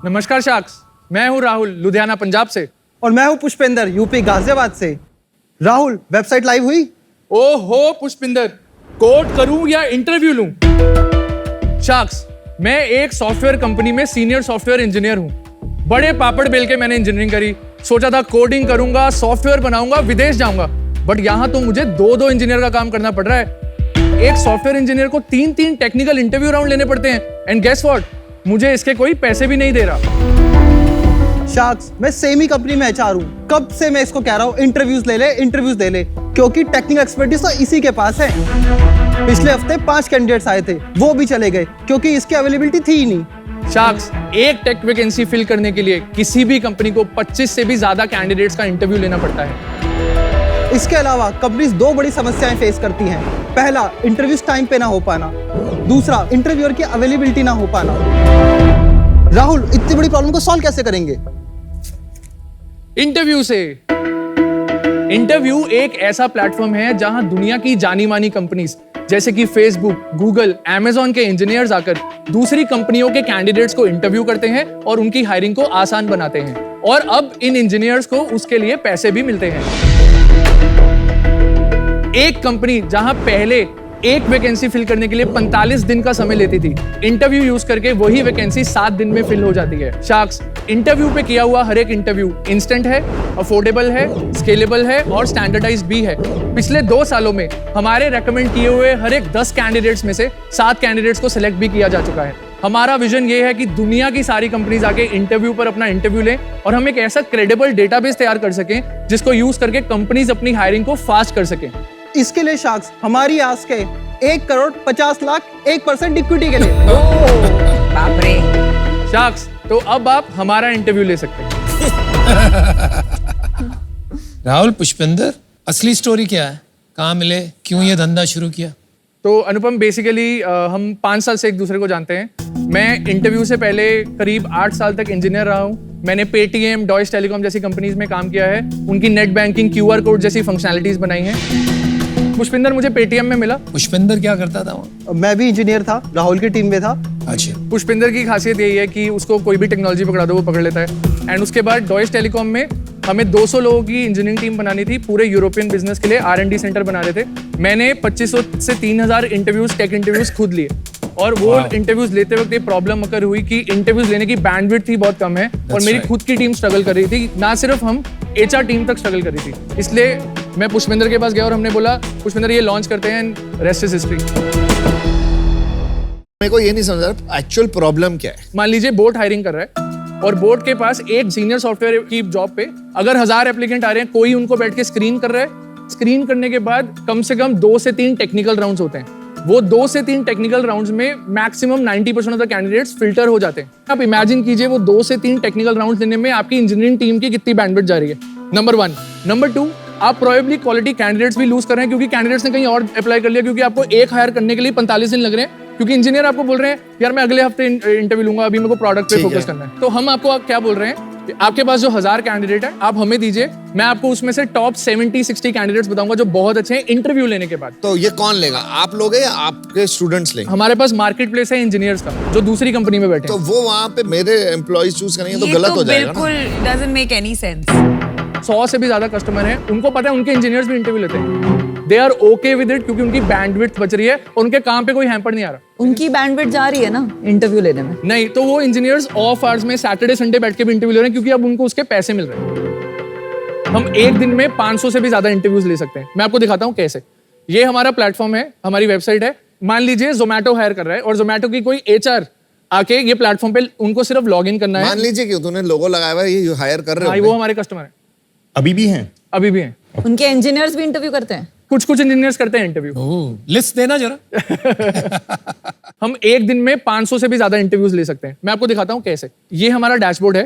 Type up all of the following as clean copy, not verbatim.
नमस्कार शाक्स, मैं हूँ राहुल लुधियाना पंजाब से। और मैं हूँ पुष्पेंद्र यूपी गाजियाबाद से। राहुल, वेबसाइट लाइव हुई? ओहो पुष्पिंदर, कोड करूं या इंटरव्यू लूं? शाक्स, मैं एक सॉफ्टवेयर कंपनी में सीनियर सॉफ्टवेयर इंजीनियर हूं। बड़े पापड़ बेल के मैंने इंजीनियरिंग करी, सोचा था कोडिंग करूंगा, सॉफ्टवेयर बनाऊंगा, विदेश जाऊंगा, बट यहां तो मुझे दो इंजीनियर का काम करना पड़ रहा है। एक सॉफ्टवेयर इंजीनियर को 3 टेक्निकल इंटरव्यू राउंड लेने पड़ते हैं, एंड गेस व्हाट, मुझे इसके कोई पैसे भी नहीं दे रहा। शाक्स, मैं सेम ही कंपनी में एचआर हूँ। कब से मैं इसको कह रहा हूँ इंटरव्यूज ले ले, क्योंकि टेक्निकल एक्सपर्टीज तो इसी के पास है। पिछले हफ्ते 5 कैंडिडेट्स आए थे, वो भी चले गए क्योंकि इसकी अवेलेबिलिटी थी ही नहीं। शाक्स, एक टेक वैकेंसी फिल करने के लिए किसी भी कंपनी को 25 से भी ज्यादा कैंडिडेट्स का इंटरव्यू लेना पड़ता है। इसके अलावा कंपनीज 2 बड़ी समस्याएं फेस करती हैं। पहला, इंटरव्यूज टाइम पे ना हो पाना। दूसरा, इंटरव्यूअर की अवेलेबिलिटी ना हो पाना। राहुल, इतनी बड़ी प्रॉब्लम को सॉल्व कैसे करेंगे? इंटरव्यू से। इंटरव्यू एक ऐसा प्लेटफॉर्म है जहां दुनिया की जानी मानी कंपनीज जैसे कि फेसबुक, गूगल, अमेज़न के इंजीनियर्स आकर दूसरी कंपनियों के कैंडिडेट्स को इंटरव्यू करते हैं और उनकी हायरिंग को आसान बनाते हैं। और अब इन इंजीनियर्स को उसके लिए पैसे भी मिलते हैं। एक कंपनी जहां पहले एक वैकेंसी फिल करने के लिए 45 दिन का समय लेती थी, इंटरव्यू यूज करके वही वैकेंसी 7 दिन में फिल हो जाती है। शाक्स, इंटरव्यू पे किया हुआ हर एक इंटरव्यू इंस्टेंट है, अफोर्डेबल है, स्केलेबल है और स्टैंडर्डाइज्ड भी है। पिछले 2 सालों में हमारे रेकमेंड किए हुए हर एक 10 कैंडिडेट्स में से 7 कैंडिडेट्स को सिलेक्ट भी किया जा चुका है। हमारा विजन ये है कि दुनिया की सारी कंपनीज आके इंटरव्यू पर अपना इंटरव्यू लें और हम एक ऐसा क्रेडिबल डेटाबेस तैयार कर सकें जिसको यूज करके कंपनीज अपनी हायरिंग को फास्ट कर सकें। इसके लिए शाक्स, हमारी आस्क है 1,50,00,000 1% इक्विटी के लिए। बाप रे। शाक्स, तो अब आप हमारा इंटरव्यू ले सकते हैं। राहुल, पुष्पेंद्र, असली स्टोरी क्या है? कहाँ मिले, क्यों ये धंधा शुरू किया? तो अनुपम, बेसिकली हम 5 साल से एक दूसरे को जानते हैं। मैं इंटरव्यू से पहले करीब 8 साल तक इंजीनियर रहा हूँ। मैंने पेटीएम, डॉयच टेलीकॉम जैसी कंपनीज में काम किया है, उनकी नेट बैंकिंग, QR कोड जैसी फंक्शनैलिटीज बनाई हैं। पुष्पिंदर मुझे पेटीएम में मिला। पुष्पेंद्र क्या करता था वहाँ? मैं भी इंजीनियर था, राहुल की टीम में था। अच्छा। पुष्पिंदर की खासियत यही है कि उसको कोई भी टेक्नोलॉजी पकड़ा दो वो पकड़ लेता है। एंड उसके बाद डॉयच टेलीकॉम में हमें 200 लोगों की इंजीनियरिंग टीम बनानी थी, पूरे यूरोपियन बिजनेस के लिए R&D सेंटर बना रहे थे। मैंने 2500 से 3000 इंटरव्यूज, टेक इंटरव्यूज खुद लिए। और वो इंटरव्यूज लेते वक्त एक प्रॉब्लम अकर हुई कि इंटरव्यूज लेने की बैंडविड्थ ही बहुत कम है और मेरी खुद की टीम स्ट्रगल कर रही थी, ना सिर्फ हम HR टीम तक स्ट्रगल कर रही थी। इसलिए मैं पुष्पेंद्र के पास गया और हमने बोला, पुष्पेंद्र ये लॉन्च करते हैं, रेस्ट इज हिस्ट्री। मेरे को ये नहीं समझ रहा एक्चुअल प्रॉब्लम क्या है। मान लीजिए बोट हायरिंग कर रहा है और बोट के पास एक सीनियर सॉफ्टवेयर की जॉब पे अगर 1000 एप्लीकेंट आ रहे हैं, कोई उनको बैठ के स्क्रीन कर रहा है। स्क्रीन करने के बाद कम से कम 2 से 3 टेक्निकल राउंड्स होते हैं। वो 2 से 3 टेक्निकल राउंड्स में maximum 90% of the candidates filter हो जाते हैं। आप इमेजिन कीजिए वो 2 से 3 टेक्निकल राउंड्स लेने में आपकी इंजीनियरिंग टीम की कितनी बैंडविड्थ जा रही है। नंबर 1। नंबर 2, आप प्रोबेबली क्वालिटी कैंडिडेट्स भी लूज कर रहे हैं क्योंकि कैंडिडेट्स ने कहीं और अप्लाई कर लिया, क्योंकि आपको एक हायर करने के लिए 45 दिन लग रहे हैं, क्योंकि इंजीनियर आपको बोल रहे हैं यार मैं अगले हफ्ते इंटरव्यू लूंगा, अभी मेरे को प्रोडक्ट पे फोकस करना है। तो हम आपको क्या बोल रहे हैं, आपके पास जो 1000 कैंडिडेट है आप हमें दीजिए, मैं आपको उसमें से टॉप 70-60 कैंडिडेट्स बताऊंगा जो बहुत अच्छे हैं इंटरव्यू लेने के बाद। तो ये कौन लेगा, आप लोगे या आपके स्टूडेंट्स लेंगे? हमारे पास मार्केट प्लेस है इंजीनियर्स का जो दूसरी कंपनी में बैठे तो हैं। वो वहाँ पे मेरे एम्प्लॉइज चूज करेंगे तो गलत हो जाएगा ना। बिल्कुल डजंट मेक एनी सेंस। 100 से भी ज्यादा कस्टमर हैं, उनको पता है उनके इंजीनियर्स भी इंटरव्यू लेते हैं। They are okay with it क्योंकि उनकी बैंडविड्थ बच रही है और उनके काम पे कोई हैम्पर नहीं आ रहा। उनकी बैंडविड्थ जा रही है ना इंटरव्यू लेने में। नहीं, तो वो इंजीनियर्स ऑफ आवर्स में सैटरडे संडे बैठ के भी इंटरव्यू ले रहे हैं क्योंकि अब उनको उसके पैसे मिल रहे हैं। हम एक दिन में 500 से भी ज्यादा इंटरव्यूज ले सकते हैं। मैं आपको दिखाता हूँ कैसे। ये हमारा प्लेटफॉर्म है, हमारी वेबसाइट है। मान लीजिए जोमेटो हायर कर रहा है और जोमेटो की कोई HR आके ये प्लेटफॉर्म पे उनको सिर्फ लॉग इन करना है। मान लीजिए क्यों तूने लोगो लगाया हुआ है, ये हायर कर रहे हाँ, हो? वो हमारे कस्टमर है, अभी भी हैं? अभी भी हैं। उनके इंजीनियर्स भी इंटरव्यू करते हैं। कुछ इंजीनियर्स करते हैं इंटरव्यू। लिस्ट देना जरा। हम एक दिन में 500 से भी ज्यादा इंटरव्यूज ले सकते हैं। मैं आपको दिखाता हूँ कैसे। ये हमारा डैशबोर्ड है।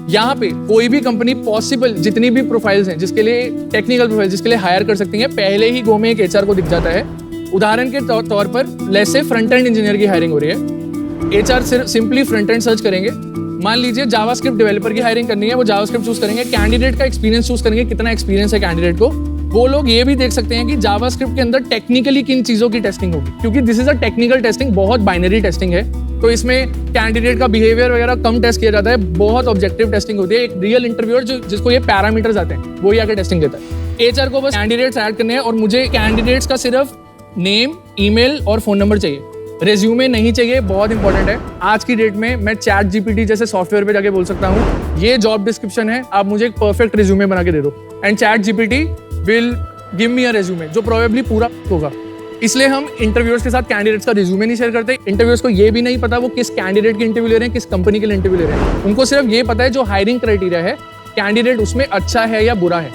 यहाँ पे कोई भी कंपनी पॉसिबल जितनी भी प्रोफाइल्स हैं जिसके लिए टेक्निकल प्रोफाइल जिसके लिए हायर कर सकती हैं, पहले ही गो में एक HR को दिख जाता है। उदाहरण के तौर पर let's say front end engineer की हायरिंग हो रही है। HR simply front end search करेंगे। मान लीजिए जावास्क्रिप्ट डेवलपर की हायरिंग करनी है, वो जावास्क्रिप्ट चूज करेंगे। कैंडिडेट का एक्सपीरियंस चूज करेंगे, कितना एक्सपीरियंस है कैंडिडेट को। वो लोग ये भी देख सकते हैं कि जावास्क्रिप्ट के अंदर टेक्निकली किन चीजों की टेस्टिंग होगी, क्योंकि this is a technical testing, बहुत बाइनरी टेस्टिंग है। तो इसमें कैंडिडेट का बिहेवियर वगैरह कम टेस्ट किया जाता है, बहुत ऑब्जेक्टिव टेस्टिंग होती है। एक रियल इंटरव्यूअर जिसको ये पैरामीटर्स आते हैं वो ही आके टेस्टिंग देता है। एचआर को बस कैंडिडेट्स ऐड करने हैं और मुझे कैंडिडेट्स का सिर्फ नेम, ईमेल और फोन नंबर चाहिए, रेज्यूमे नहीं चाहिए, बहुत इंपॉर्टेंट है। आज की डेट में मैं चैट जीपीटी जैसे सॉफ्टवेयर पे जाके बोल सकता हूँ ये जॉब डिस्क्रिप्शन है, आप मुझे एक परफेक्ट रेज्यूमे बना के दे दो, and chat GPT will give me a resume जो प्रोबेबली पूरा होगा। इसलिए हम इंटरव्यूअर्स के साथ कैंडिडेट्स का रिज्यूमे नहीं शेयर करते। इंटरव्यूअर्स को ये भी नहीं पता वो किस कैंडिडेट की इंटरव्यू ले रहे हैं, किस कंपनी के लिए इंटरव्यू ले रहे हैं। उनको सिर्फ ये पता है जो हायरिंग क्राइटेरिया है, कैंडिडेट उसमें अच्छा है या बुरा है।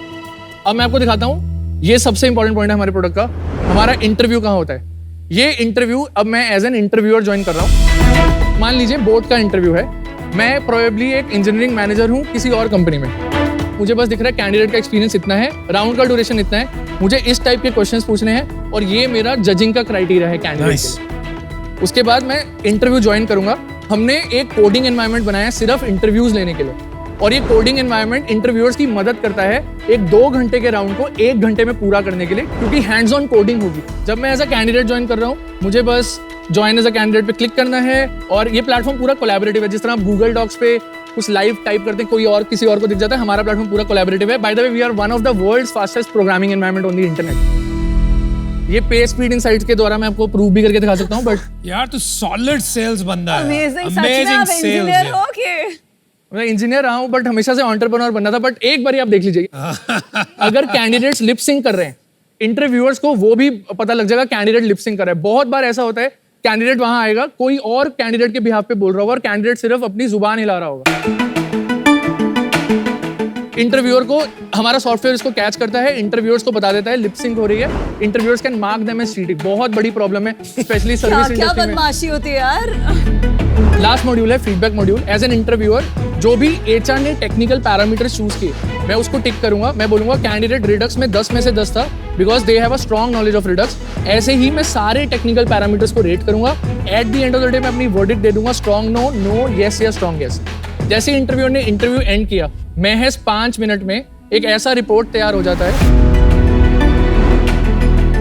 अब मैं आपको दिखाता हूँ, ये सबसे इंपॉर्टेंट पॉइंट है हमारे प्रोडक्ट का, हमारा इंटरव्यू कहाँ होता है। ये इंटरव्यू अब मैं एज एन इंटरव्यूअर ज्वाइन कर रहा हूँ। मान लीजिए बोर्ड का इंटरव्यू है, मैं प्रोबेबली एक इंजीनियरिंग मैनेजर हूँ किसी और कंपनी में, मुझे बस दिख रहा है कैंडिडेट का एक्सपीरियंस इतना है, राउंड का ड्यूरेशन इतना है, मुझे इस टाइप के क्वेश्चंस पूछने हैं और ये मेरा जजिंग का क्राइटेरिया है कैंडिडेट के। उसके बाद मैं इंटरव्यू ज्वाइन करूंगा। हमने एक कोडिंग एनवायरनमेंट बनाया है सिर्फ इंटरव्यूज लेने के लिए, और ये कोडिंग एनवायरनमेंट इंटरव्यूअर्स की मदद करता है एक 2 घंटे के राउंड को 1 घंटे में पूरा करने के लिए, क्योंकि हैंड्स ऑन कोडिंग होगी। जब मैं एज अ कैंडिडेट ज्वाइन कर रहा हूँ, मुझे बस ज्वाइन एज अ कैंडिडेट पे क्लिक करना है, और ये प्लेटफॉर्म पूरा कोलैबोरेटिव है। जिस तरह आप गूगल डॉक्स पे कुछ लाइव टाइप करते हैं, कोई और किसी और को दिख जाता है, हमारा प्लेटफॉर्म पूरा कोलैबोरेटिव है। By the way we are one of the world's fastest programming environment on the internet. ये पे स्पीड इनसाइट्स के द्वारा मैं आपको प्रूव भी करके दिखा सकता हूँ, बट यार तू सॉलिड सेल्स बंदा है। अमेजिंग, सच में आप इंजीनियर हो के? मैं इंजीनियर रहा हूँ बट हमेशा से एंटरप्रेन्योर बनना था। बट एक बार आप देख लीजिए अगर कैंडिडेट्स लिप सिंक कर रहे हैं, इंटरव्यूअर्स को वो भी पता लग जाएगा कैंडिडेट लिप सिंक कर रहा है। बहुत बार ऐसा होता है कैंडिडेट वहां आएगा, कोई और कैंडिडेट के बिहाफ पे बोल रहा होगा और कैंडिडेट सिर्फ अपनी जुबान हिला रहा होगा। इंटरव्यूअर को हमारा सॉफ्टवेयर इसको कैच करता है, इंटरव्यूअर्स को बता देता है लिप सिंक हो रही है। Interviewers can mark them as cheating, बहुत बड़ी प्रॉब्लम है स्पेशली सर्विस इंडस्ट्री में। क्या बदमाशी होती है यार। लास्ट मॉड्यूल है feedback module. As an interviewer जो भी एचआर ने टेक्निकल पैरामीटर्स चूज किए, मैं उसको टिक करूंगा। मैं बोलूंगा कैंडिडेट रिडक्स में 10 में से 10 था because they have a strong knowledge of Redux. ऐसे ही मैं सारे टेक्निकल पैरामीटर्स को रेट करूंगा। At the end of the day मैं अपनी वर्डिक्ट दे दूंगा, स्ट्रॉन्ग नो, नो, येस या स्ट्रॉन्ग येस। जैसे इंटरव्यूअर ने इंटरव्यू एंड किया, महज 5 मिनट में एक ऐसा रिपोर्ट तैयार हो जाता है।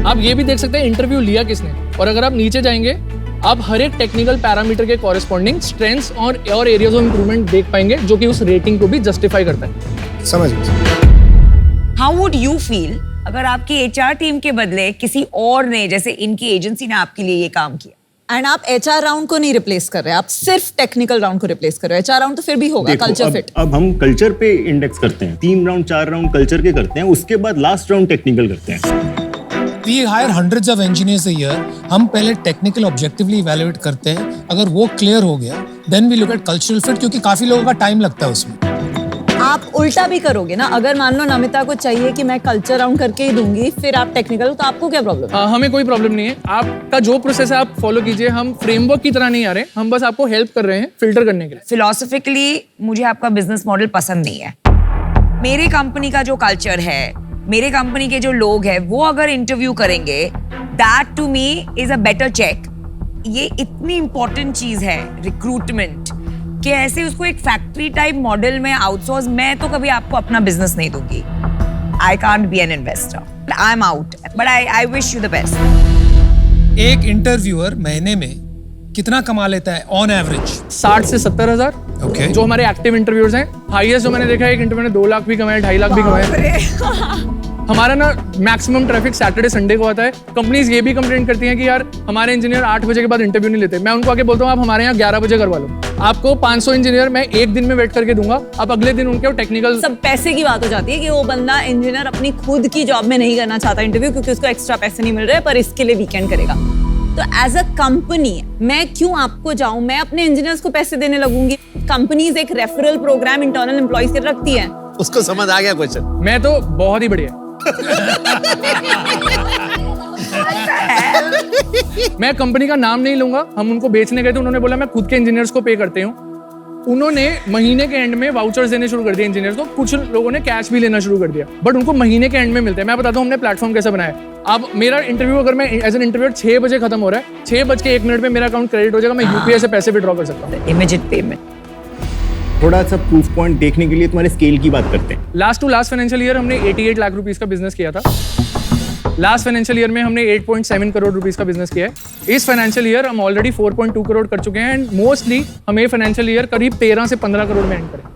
आप ये भी देख सकते हैं इंटरव्यू लिया किसने, और अगर आप नीचे जाएंगे आप हर एक टेक्निकल पैरामीटर के कॉरेस्पॉन्डिंग स्ट्रेंथ्स और एरियाज ऑफ इंप्रूवमेंट देख पाएंगे, जो कि उस रेटिंग को भी जस्टिफाई करता है। समझ गए। हाउ वुड यू फील अगर आपकी एचआर टीम के बदले किसी और ने, जैसे इनकी एजेंसी ने आपके लिए ये काम किया, एंड आप एचआर राउंड को नहीं रिप्लेस कर रहे, आप सिर्फ टेक्निकल राउंड को रिप्लेस कर रहे हो। एचआर राउंड तो फिर भी होगा, कल्चर फिट। अब हम कल्चर पे इंडेक्स करते हैं, 3 राउंड 4 राउंड कल्चर के करते हैं, उसके बाद लास्ट राउंड टेक्निकल करते हैं। We hire hundreds of engineers a year. हम पहले टेक्निकल ऑब्जेक्टिवली इवैल्यूएट करते हैं, अगर वो क्लियर हो गया then we look at cultural fit, क्योंकि काफी लोगों का टाइम लगता है उसमें। आप उल्टा भी करोगे ना, अगर मान लो नमिता को चाहिए कि मैं कल्चर राउंड करके ही दूंगी, फिर आप टेक्निकल, तो आपको क्या प्रॉब्लम है? हमें कोई प्रॉब्लम नहीं है, आपका जो प्रोसेस है आप फॉलो कीजिए। हम फ्रेमवर्क की तरह नहीं आ रहे, हम बस आपको हेल्प कर रहे हैं फिल्टर करने के लिए। फिलोसफिकली मुझे आपका बिजनेस मॉडल पसंद नहीं है। मेरी कंपनी का जो कल्चर है, मेरे कंपनी के जो लोग हैं, वो अगर इंटरव्यू करेंगे, that to me is a better check. ये इतनी इंपॉर्टेंट चीज है रिक्रूटमेंट, कि ऐसे उसको एक फैक्ट्री टाइप मॉडल में आउटसोर्स, मैं तो कभी आपको अपना बिजनेस नहीं दूंगी। I can't be an investor, I am out, but I wish you the best. एक इंटरव्यूअर महीने में कितना कमा लेता है ऑन एवरेज? 60 से 70 हजार। Okay. जो हमारे एक्टिव इंटरव्यूअर्स हैं, हाईएस्ट जो मैंने देखा है, एक इंटरव्यू ने 2 लाख भी कमाए, 2.5 लाख भी कमाए। हमारा ना मैक्सिमम ट्रैफिक सैटरडे संडे को आता है। कंपनीज ये भी कंप्लेंट करती हैं कि यार हमारे इंजीनियर 8 बजे के बाद इंटरव्यू नहीं लेते। मैं उनको आके बोलता हूँ आप हमारे यहाँ 11 बजे करवा लो। आपको 500 इंजीनियर मैं एक दिन में वेट करके दूंगा, आप अगले दिन उनके टेक्निकल। सब पैसे की बात हो जाती है कि वो बंदा इंजीनियर अपनी खुद की जॉब में नहीं करना चाहता इंटरव्यू, क्योंकि उसको एक्स्ट्रा पैसे नहीं मिल रहे, पर इसके लिए वीकेंड करेगा। तो एज अ कंपनी मैं क्यों आपको जाऊं, मैं अपने इंजीनियर्स को पैसे देने लगूंगी। कंपनीज एक रेफरल प्रोग्राम इंटरनल एम्प्लॉइज के रखती हैं। उसको समझ आ गया क्वेश्चन। मैं तो बहुत ही बढ़िया मैं कंपनी का नाम नहीं लूंगा। हम उनको बेचने गए थे, उन्होंने बोला मैं खुद के इंजीनियर्स को पे करते हूँ। उन्होंने महीने के एंड में वाउचर्स देने शुरू कर दिए इंजीनियर्स को। कुछ लोगों ने कैश भी लेना शुरू कर दिया, बट उनको महीने के एंड में मिलते हैं। मैं बताता हूँ हमने प्लेटफॉर्म कैसे बनाया। अब मेरा इंटरव्यू अगर मैं एज एन इंटरव्यूअर 6 बजे खत्म हो रहा है, 6 बज के 1 मिनट में मेरा अकाउंट क्रेडिट हो जाएगा, मैं यूपीआई से पैसे विड्रॉ कर सकता हूँ। Immediate payment. थोड़ा सा प्रूफ पॉइंट देखने के लिए तुम्हारे स्केल की बात करते हैं। Last to last financial year हमने 88 लाख रुपीस का बिजनेस किया था। लास्ट फाइनेंशियल ईयर में हमने 8.7 करोड़ रुपीस का बिजनेस किया है। इस फाइनेंशियल ईयर हम ऑलरेडी 4.2 करोड़ कर चुके हैं एंड मोस्टली हम ये फाइनेंशियल ईयर करीब 13 से 15 करोड़ में एंड करें।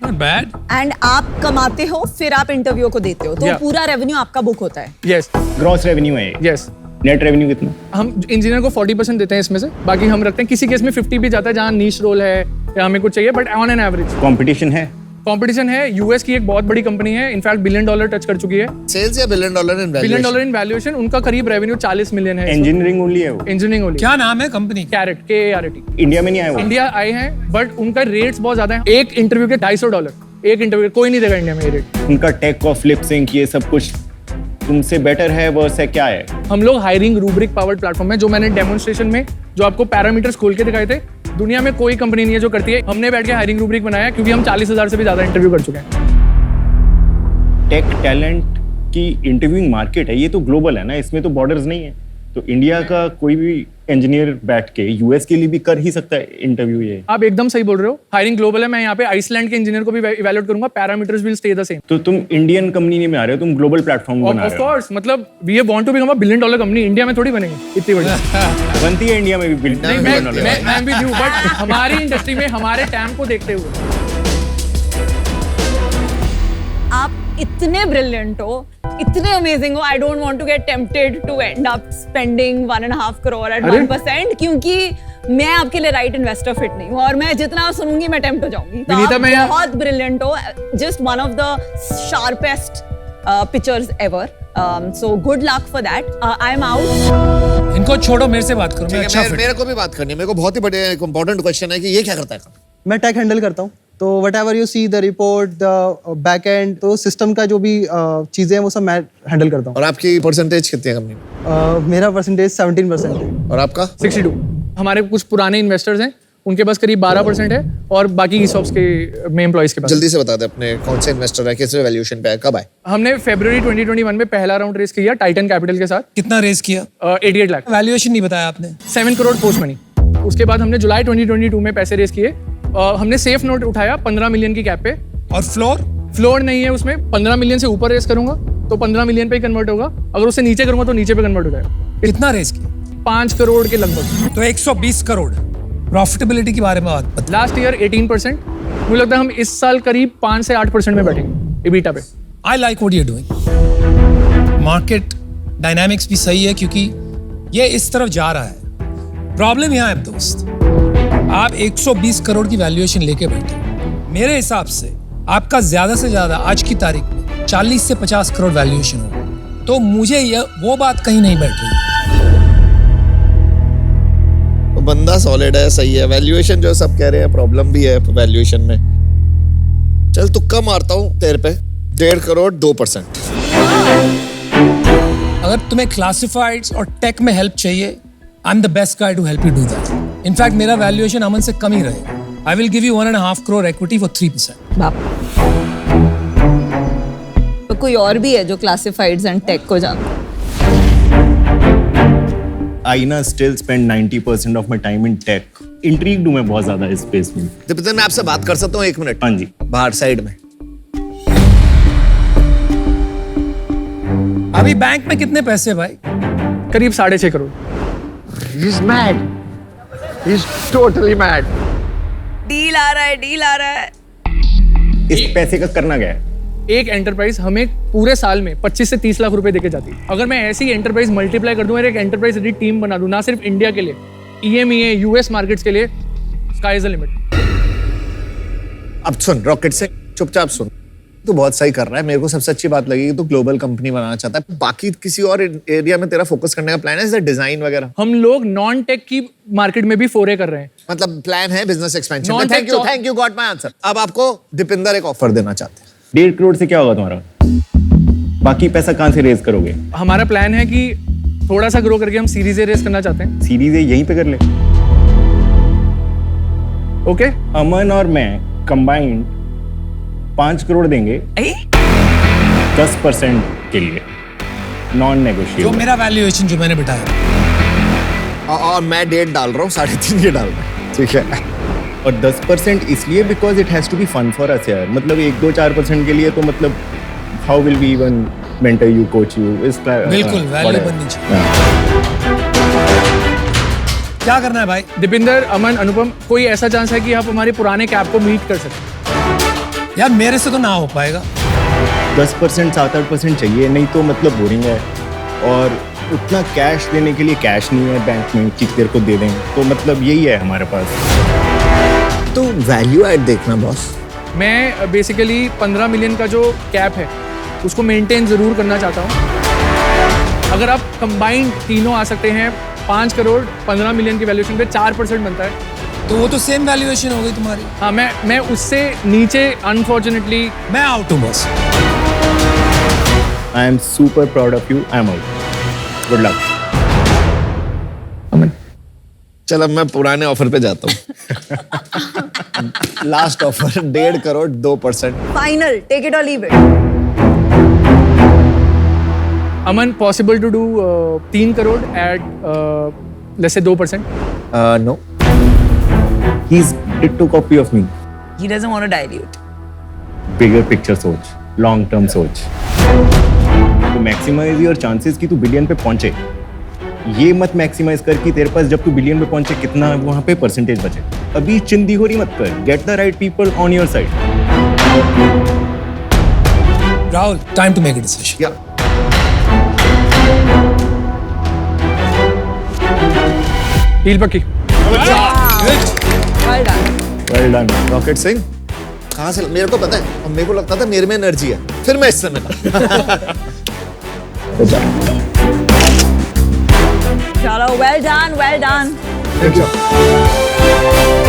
Not bad. एंड आप कमाते हो फिर आप इंटरव्यू को देते हो तो Yeah. पूरा रेवेन्यू आपका बुक होता है। यस ग्रॉस रेवेन्यू है, यस। नेट रेवेन्यू कितना? हम इंजीनियर को 40% देते हैं इसमें से, बाकी हम रखते हैं। किसी केस में 50 भी जाता है जहाँ नीश रोल है या हमें कुछ चाहिए, but on an average competition है? कंपटीशन है। यूएस की एक बहुत बड़ी कंपनी है, इनफैक्ट $1 बिलियन टच कर चुकी है। सेल्स या $1 billion in $1 billion in valuation, उनका करीब रेवेन्यू 40 मिलियन है। इंजीनियरिंग ओनली है वो? Engineering only. क्या नाम है कंपनी? Carat, KART। इंडिया में नहीं आया वो? इंडिया आए हैं बट उनका रेट्स बहुत ज्यादा है। एक इंटरव्यू के $250, एक इंटरव्यू कोई नहीं देगा इंडिया में ये रेट। उनका टेक ऑफ लिप सिंक ये सब कुछ तुमसे बेटर है, वर्स है, क्या है? हम लोग हायरिंग रूब्रिक पावर्ड प्लेटफॉर्म है, जो मैंने डेमोन्स्ट्रेशन में जो आपको पैरामीटर्स खोल के दिखाए थे, दुनिया में कोई कंपनी नहीं है जो करती है। हमने बैठ के हायरिंग रूब्रिक बनाया क्योंकि हम 40,000 से भी ज्यादा इंटरव्यू कर चुके हैं। टेक टैलेंट की इंटरव्यूइंग मार्केट है, ये तो ग्लोबल है ना, इसमें तो बॉर्डर्स नहीं है। तो इंडिया का कोई भी इंजीनियर बैठ के यूएस के लिए भी कर ही सकता है इंटरव्यू ये। आप एकदम सही बोल रहे हो, हायरिंग ग्लोबल है। मैं यहाँ पे आइसलैंड के इंजीनियर को भी इवैल्यूएट करूंगा, parameters will stay the same. तो तुम इंडियन कंपनी में आ रहे हो, तुम ग्लोबल प्लेटफॉर्म बना ऑफ रहे हो। कोर्स, मतलब we want to become a $1 billion company. India में थोड़ी बनेंगे इतनी बड़ी। बनती है इंडिया में भी बिल्ड। नहीं, मैं भी हूँ, बट हमारी इंडस्ट्री में हमारे टैम को देखते हुए। आप इतने ब्रिलियंट हो, इतने अमेजिंग हो, I don't want to get tempted to end up spending 1.5 crore at 1%, क्योंकि मैं आपके लिए राइट इन्वेस्टर फिट नहीं हूँ और मैं जितना सुनूंगी मैं टेम्प्ट हो जाऊंगी। तो विनीता, आप मैं बहुत ब्रिलियंट हो, just one of the sharpest pictures ever, so good luck for that. I am out. इनको छोड़ो, मेरे से बात करो। मैं अच्छा fit मेरे को भी बात करनी है। मेरे को बहुत ही बड़े इंपॉर्टेंट क्वेश्चन है कि ये क्या करता है? मैं टेक हैंडल करता हूँ, तो what ever you see the report, the back and, तो सिस्टम का जो भी चीज़ें हैं वो सब मैं हैंडल करता हूँ। और आपकी परसेंटेज कितनी है कंपनी में? मेरा परसेंटेज 17% है। और आपका? 62। हमारे कुछ पुराने इन्वेस्टर्स हैं, उनके पास करीब 12% है और बाकी ईसॉप्स के में एम्प्लॉइज के पास। जल्दी से बता दे अपने कौन से इन्वेस्टर है, किस वैल्यूएशन पे है, कब आए? हमने फरवरी 2021 में पहला राउंड रेस किया टाइटन कैपिटल के साथ। कितना रेस किया? 88 लाख। वैल्यूएशन नहीं बताया आपने। 7 करोड़ पोस्ट मनी। उसके बाद हमने जुलाई 2022 में पैसे रेस किए। हमने सेफ नोट उठाया 15 मिलियन की कैप पे। और फ्लोर नहीं है उसमें। 15 मिलियन से ऊपर रेस करूंगा तो 15 मिलियन पे ही कन्वर्ट होगा, अगर उससे नीचे करूंगा तो नीचे पे कन्वर्ट हो जाएगा। कितना रेस किया? 5 करोड़ के लगभग। तो 120 करोड़। प्रॉफिटेबिलिटी के बारे में बात बता। Last year 18%। मुझे लगता है हम इस साल करीब 5 से 8% में बैठेंगे EBITDA पे। I like what you are doing. Market dynamics भी सही है क्योंकि ये इस तरफ जा रहा है। प्रॉब्लम यहाँ है दोस्त, आप 120 करोड़ की वैल्यूएशन लेके बैठे। मेरे हिसाब से आपका ज्यादा से ज्यादा आज की तारीख में 40 से 50 करोड़ वैल्यूएशन हो, तो मुझे वो बात कहीं नहीं बैठ रही। तो बंदा सॉलिड है, सही है। वैल्यूएशन जो सब कह रहे हैं, प्रॉब्लम भी है वैल्यूएशन में। चल तुक्का मारता हूँ तेरे पे, 1.5 करोड़ 2%। अगर तुम्हें क्लासिफाइड्स और टेक में हेल्प चाहिए, I am the best guy to help you do that. In fact मेरा वैल्यूएशन अमन से कम ही रहेगा। I will give you 1.5 crore equity for 3%। बाप। तो कोई और भी है जो क्लासिफाइड्स एंड टेक को जानता है? I ना still spend 90% of my time in tech. Intrigued हूँ मैं बहुत ज्यादा इस स्पेस में। दीपिंदर, मैं आपसे बात कर सकता हूँ 1 मिनट? हाँ जी। बाहर साइड में। अभी बैंक में कितने पैसे भाई? करीब 6.5 crore. He's mad. He's totally mad. Deal आ रहा है, डील आ रहा है। इस पैसे का करना क्या है? एक एंटरप्राइज हमें पूरे साल में 25 से 30 लाख रुपए देके जाती है। अगर मैं ऐसी एंटरप्राइज मल्टीप्लाई कर दूं और एक एंटरप्राइज रेडी टीम बना दूं, ना सिर्फ इंडिया के लिए, EMEA US मार्केट्स के लिए, स्काई इज द लिमिट। अब सुन, रॉकेट से चुपचाप सुन। तू बहुत सही कर रहा है। मेरे को सबसे अच्छी बात लगी कि तू ग्लोबल कंपनी बनाना चाहता है। बाकी किसी और एरिया में तेरा फोकस करने का प्लान है, जैसे डिजाइन वगैरह? हम लोग नॉन टेक की मार्केट में भी फोरे कर रहे हैं। मतलब प्लान है business expansion. Non-tech thank you got my answer. अब आपको दीपिंदर एक ऑफर देना चाहते हैं। 1.5 करोड़ से क्या होगा तुम्हारा? बाकी पैसा कहाँ से रेज करोगे? हमारा प्लान है कि थोड़ा सा ग्रो करके हम सीरीज ए रेस करना चाहते हैं। सीरीज यहीं पे कर ले। ओके, अमन और मैं कंबाइंड 5 करोड़ देंगे 10% के लिए, नॉन जो नेगोशिएबल। मेरा वैल्यूएशन जो मैंने बिठाया। और मैं 1.5 डाल रहा हूँ, 3.5 ये डाल रहा हूँ। ठीक है। और 10% इसलिए because it has to be fun for us यार, मतलब 1-2-4% के लिए तो मतलब how will we even mentor you, coach you, इस बिल्कुल वैल्यू बननी चाहिए। क्या करना है भाई? दीपिंदर, अमन, अनुपम, कोई ऐसा चांस है कि आप हमारे पुराने कैप को मीट कर सकते? यार मेरे से तो ना हो पाएगा। 10%, 7-8% चाहिए, नहीं तो मतलब बोरिंग है। और उतना कैश देने के लिए कैश नहीं है बैंक में कि तेरे को दे दें, तो मतलब यही है हमारे पास। तो वैल्यू ऐड देखना बॉस। मैं बेसिकली 15 मिलियन का जो कैप है उसको मेंटेन जरूर करना चाहता हूँ। अगर आप कंबाइंड तीनों आ सकते हैं 5 करोड़ 15 मिलियन की वैल्यूएशन पे 4% बनता है, तो वो तो सेम वैल्यूएशन हो गई तुम्हारी। हाँ मैं उससे नीचे अनफॉर्चुनेटली मैं आउट हूँ बस। I am super proud of you, I am out. Good luck. Aman चल अब मैं पुराने ऑफर पे जाता हूँ। Last offer 1.5 crore 2%। Final, take it और leave it. Aman possible to do 3 crore at let's say 2%? No, he is ditto copy of me. He doesn't want to dilute. Bigger picture सोच, long term सोच, तो मैक्सिमाइज योर चांसेस कि तू billion पे पहुंचे। ये मत मैक्सिमाइज कर कि तेरे पास जब तू बिलियन पे पहुंचे कितना वहां पे परसेंटेज बचे। अभी चिंदी हो रही मत कर, get the right people on your side. Rahul, time to make a decision. या डील पक्की। Well done. रॉकेट सिंह कहाँ से? मेरे को पता है और मेरे को लगता था मेरे में एनर्जी है, फिर मैं इससे मिला। चलो, well done, well done. Good job.